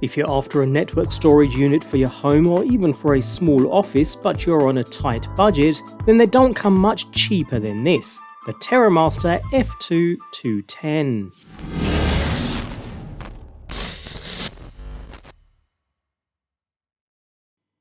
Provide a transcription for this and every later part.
If you're after a network storage unit for your home or even for a small office but you're on a tight budget, then they don't come much cheaper than this, the TerraMaster F2-210.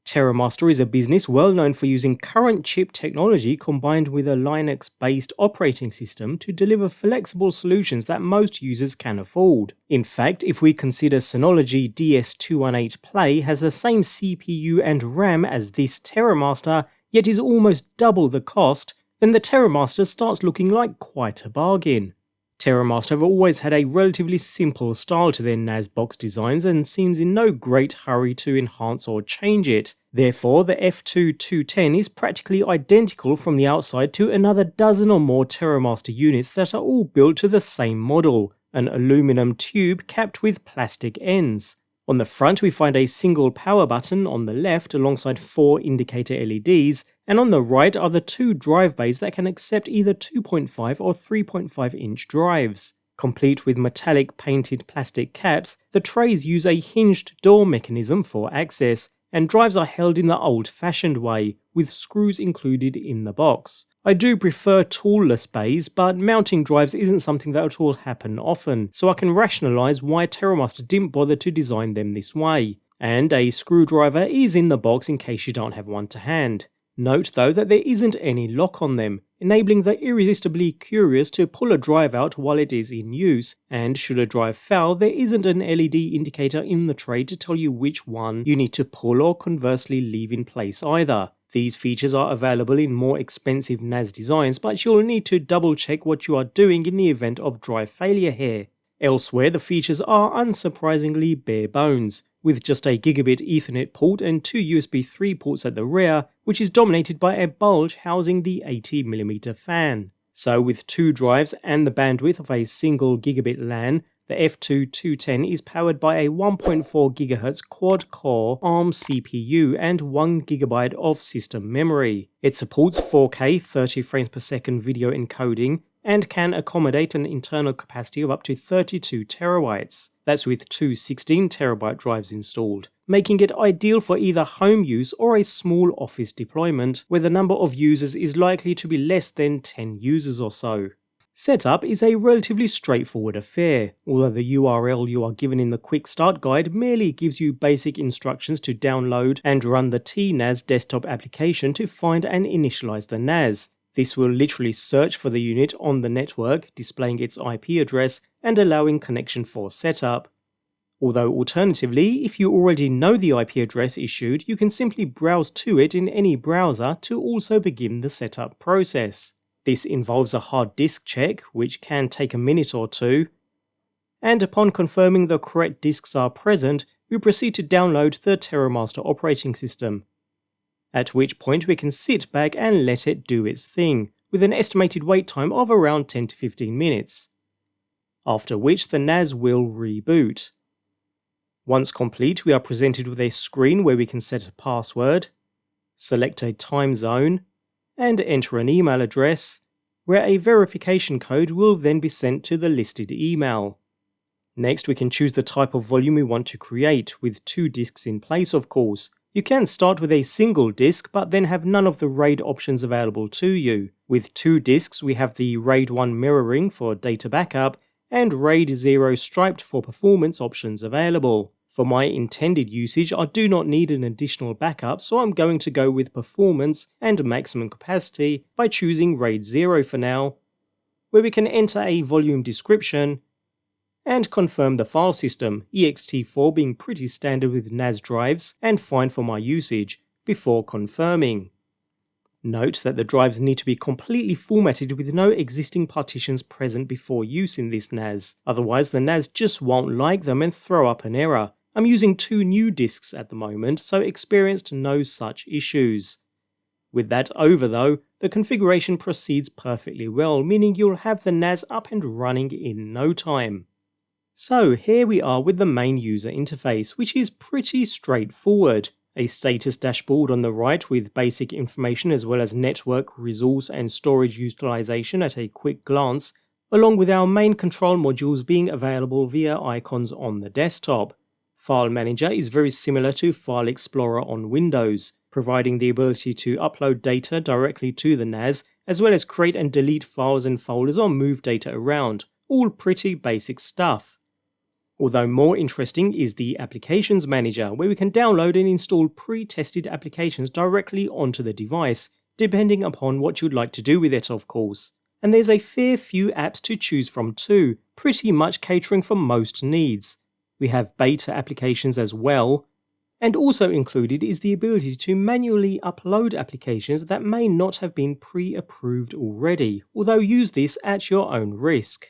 TerraMaster is a business well known for using current chip technology combined with a Linux-based operating system to deliver flexible solutions that most users can afford. In fact, if we consider Synology DS218 Play has the same CPU and RAM as this TerraMaster, yet is almost double the cost, then the TerraMaster starts looking like quite a bargain. TerraMaster have always had a relatively simple style to their NAS box designs and seems in no great hurry to enhance or change it. Therefore, the F2-210 is practically identical from the outside to another dozen or more TerraMaster units that are all built to the same model, an aluminum tube capped with plastic ends. On the front we find a single power button on the left alongside 4 indicator LEDs, and on the right are the 2 drive bays that can accept either 2.5 or 3.5 inch drives. Complete with metallic painted plastic caps, the trays use a hinged door mechanism for access, and drives are held in the old-fashioned way, with screws included in the box. I do prefer toolless bays, but mounting drives isn't something that will happen often, so I can rationalise why TerraMaster didn't bother to design them this way. And a screwdriver is in the box in case you don't have one to hand. Note though that there isn't any lock on them, enabling the irresistibly curious to pull a drive out while it is in use, and should a drive fail, there isn't an LED indicator in the tray to tell you which one you need to pull or conversely leave in place either. These features are available in more expensive NAS designs, but you'll need to double check what you are doing in the event of drive failure here. Elsewhere, the features are unsurprisingly bare bones, with just a gigabit Ethernet port and 2 USB 3 ports at the rear, which is dominated by a bulge housing the 80mm fan. So with 2 drives and the bandwidth of a single gigabit LAN, the F2-210 is powered by a 1.4 GHz quad-core ARM CPU and 1GB of system memory. It supports 4K 30 frames per second video encoding and can accommodate an internal capacity of up to 32 terabytes. That's with 2 16TB drives installed, making it ideal for either home use or a small office deployment where the number of users is likely to be less than 10 users or so. Setup is a relatively straightforward affair, although the URL you are given in the quick start guide merely gives you basic instructions to download and run the TNAS desktop application to find and initialize the NAS. This will literally search for the unit on the network, displaying its IP address and allowing connection for setup. Although alternatively, if you already know the IP address issued, you can simply browse to it in any browser to also begin the setup process. This involves a hard disk check, which can take a minute or two, and upon confirming the correct disks are present, we proceed to download the TerraMaster operating system. At which point we can sit back and let it do its thing, with an estimated wait time of around 10 to 15 minutes. After which the NAS will reboot. Once complete, we are presented with a screen where we can set a password, select a time zone, and enter an email address, where a verification code will then be sent to the listed email. Next we can choose the type of volume we want to create, with 2 disks in place of course. You can start with a single disk but then have none of the RAID options available to you. With 2 disks we have the RAID 1 mirroring for data backup and RAID 0 striped for performance options available. For my intended usage I do not need an additional backup, so I'm going to go with performance and maximum capacity by choosing RAID 0 for now, where we can enter a volume description and confirm the file system, ext4 being pretty standard with NAS drives and fine for my usage, before confirming. Note that the drives need to be completely formatted with no existing partitions present before use in this NAS, otherwise the NAS just won't like them and throw up an error. I'm using 2 new disks at the moment, so experienced no such issues. With that over though, the configuration proceeds perfectly well, meaning you'll have the NAS up and running in no time. So here we are with the main user interface, which is pretty straightforward. A status dashboard on the right with basic information as well as network, resource and storage utilization at a quick glance, along with our main control modules being available via icons on the desktop. File Manager is very similar to File Explorer on Windows, providing the ability to upload data directly to the NAS, as well as create and delete files and folders or move data around. All pretty basic stuff. Although more interesting is the Applications Manager, where we can download and install pre-tested applications directly onto the device, depending upon what you'd like to do with it, of course. And there's a fair few apps to choose from too, pretty much catering for most needs. We have beta applications as well, and also included is the ability to manually upload applications that may not have been pre-approved already, although use this at your own risk.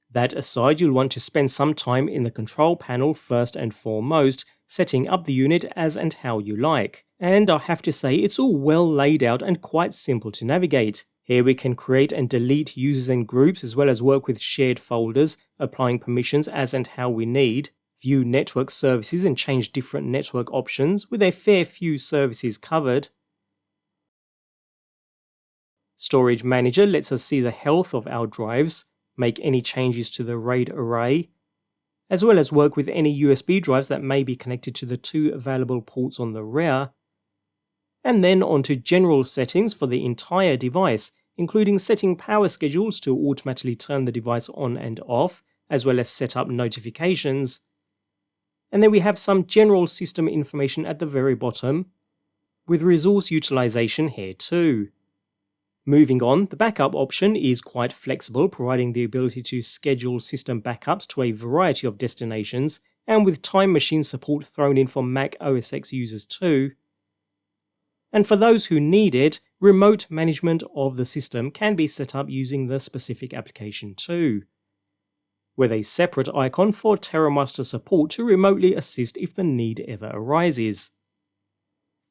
That aside, you'll want to spend some time in the control panel first and foremost, setting up the unit as and how you like. And I have to say, it's all well laid out and quite simple to navigate. Here we can create and delete users and groups, as well as work with shared folders, applying permissions as and how we need, view network services and change different network options with a fair few services covered. Storage Manager lets us see the health of our drives, make any changes to the RAID array, as well as work with any USB drives that may be connected to the 2 available ports on the rear, and then onto general settings for the entire device, including setting power schedules to automatically turn the device on and off, as well as set up notifications. And then we have some general system information at the very bottom, with resource utilization here too. Moving on, the backup option is quite flexible, providing the ability to schedule system backups to a variety of destinations, and with Time Machine support thrown in for Mac OS X users too. And for those who need it, remote management of the system can be set up using the specific application too, with a separate icon for TerraMaster support to remotely assist if the need ever arises.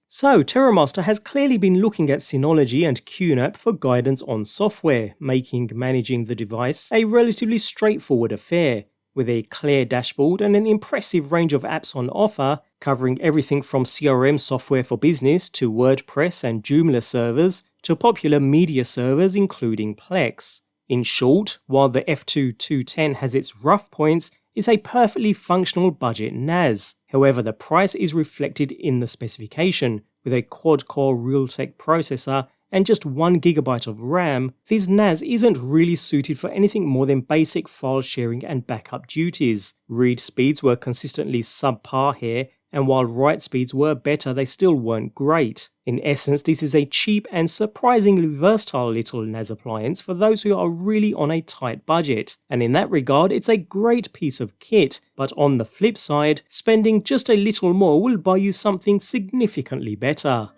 So TerraMaster has clearly been looking at Synology and QNAP for guidance on software, making managing the device a relatively straightforward affair, with a clear dashboard and an impressive range of apps on offer, covering everything from CRM software for business to WordPress and Joomla servers to popular media servers including Plex. In short, while the F2-210 has its rough points, it's a perfectly functional budget NAS. However, the price is reflected in the specification. With a quad-core Realtek processor and just 1GB of RAM, this NAS isn't really suited for anything more than basic file sharing and backup duties. Read speeds were consistently subpar here, and while write speeds were better, they still weren't great. In essence, this is a cheap and surprisingly versatile little NAS appliance for those who are really on a tight budget, and in that regard it's a great piece of kit, but on the flip side, spending just a little more will buy you something significantly better.